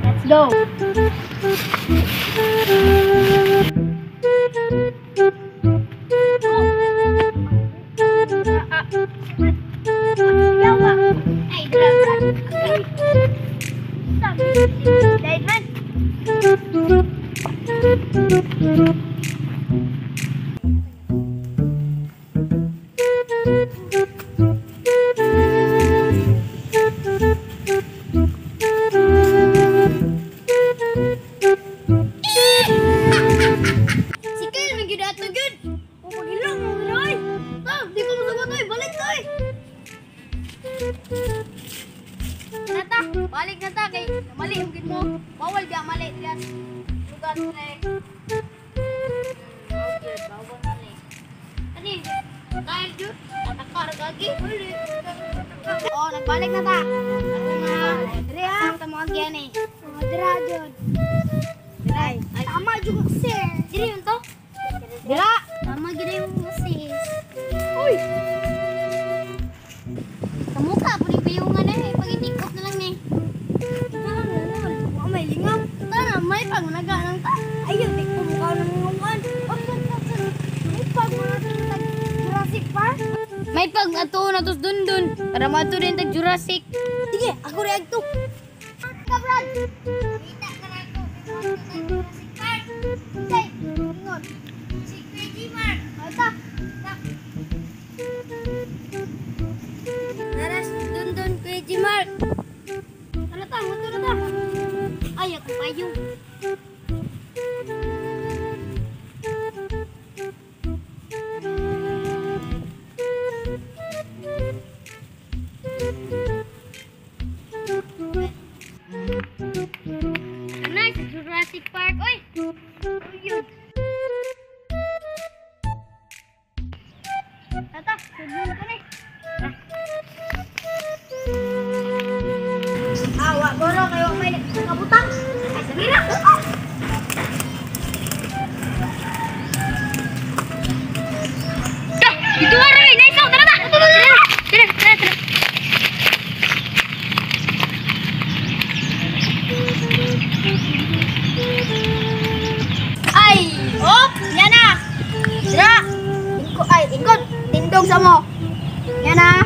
Let's go. Yawa. Ay, grabe. Dahil man. Sikil, magyudat na gud. Pagilang mo ray. Di ko masagot oy, balik toy. Nata, balik na ta kay mali ugid mo. Bawal dia mali diyan. Lugar na eh. Okay, bawal mali. Ani, dahil jud natakar gagi. Oh, nagbalik na ta. Dire ha, tamo agyan eh. Dira jud. Ay, tama jud ko sir. Dire yun to. Dira, tama gid yung sis. Uy. Kamu ka pud piyungan eh, pagitikot na lang ni. Wa may lingam. Tara, may pangnaga nang ta. Ayun, di ko mukha nang nguan. May pag mga Jurassic Park. May pag ato na tos dundun para mato din tag Jurassic. Sige, ako reag to. Kabrad. Kita ka na ko. Jurassic Park. Say, ingon. Si Crazy Mark. Ata. Naras dundun Crazy Mark. Ano ta? Moto na ta. Ay, ako payong. Nice, Jurassic Park. Oy! Uyod. Tata, sunod ko na. Awa, goro kayo may kabutang. Ay, sabira. Dito nga rin. Nice, tara, tara. Tara, tara, tara. Ay! Oh! Yan na! Dira! Ikot! Tindog sa mo! Yan na!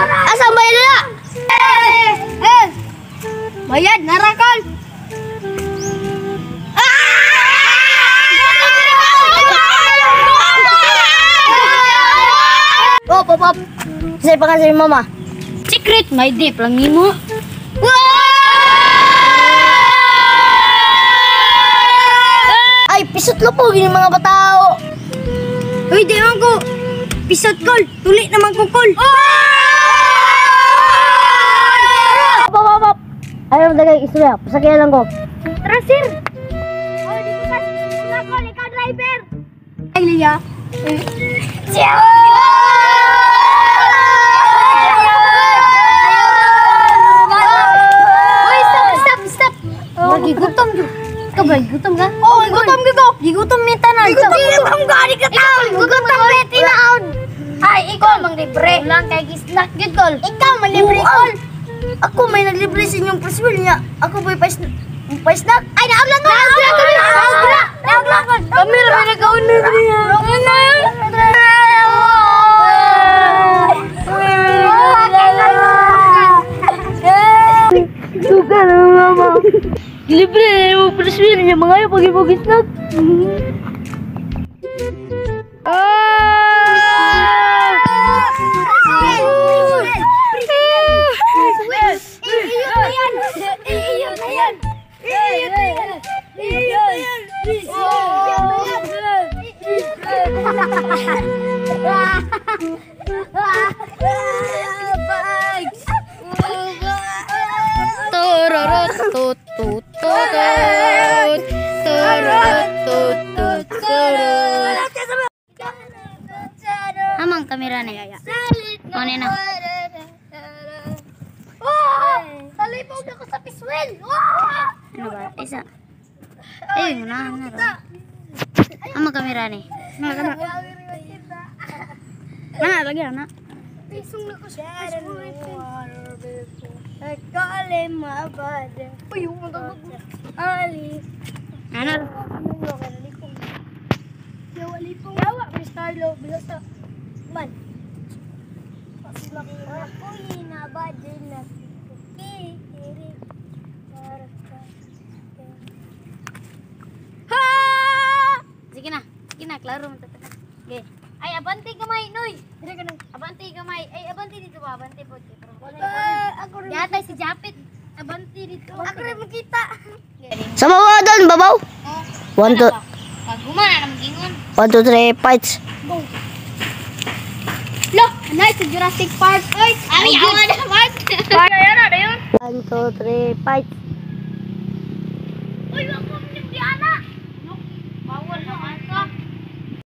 Asa bayad na? Bayad, narakal. Pop, pop, pop. Say pa kasi mama. Secret, may dip lang mo. Ay, pisot lo po gini mga batao. Uy, di man ko. Pisot kol, tuli naman ko kol. Pop. Ayaw na dagay istorya, pasakyan lang ko. Tara, sir. Oh, di ko kasi. Una kol, ikaw driver. Ay, Lilia. Siya! Uy, stop. Gigutom ka. Ikaw ba, gigutom ka? Oo, gigutom ka. Gigutom ni tanan. Gigutom ka, di ka tao. Gigutom ka, tinaon. Ay, ikaw mang libre. Ulang kay gisnak, gitol. Ikaw mang libre, kol. Ako may naglibre sa inyong preswil niya. Ako ba'y pa-snack? Ay, naaglang ko! Naaglang ko! Kami lang may nagkaunan niya. Suka na mama. Libre na yung preswil niya. Mga yung pag-ibog-snack. Tururut tut tut tut tururut tut kamera ni. Ano na? Oh! Talipog ako sa piswel! Oh! Ano ba? Isa. Ay, na. Ama kamera ni. Mana lagi anak. Pisong na ko siya. Nagkaalim mabad. Uy, yung magagag. Ali. Ano? Yawa lipong. Yawa, Mr. Lo. Bilasa. Man. Ako'y nabadin na. Sige na, klaro mo tataka. Okay. Ay, abanti kamay, Noy. Dire ka abanti kamay. Ay, abanti dito ba? Abanti po. Ako rin. Yatay si Japit. Abanti dito. Ako rin makita. Sama mo doon, babaw. 1, 2, Pag gumana na magingon. 1, 2, 3, fights. Look, nice sa Jurassic Park. Oy, Ay, awan naman. Park. Ayan na yun. 1, 2, 3, fights.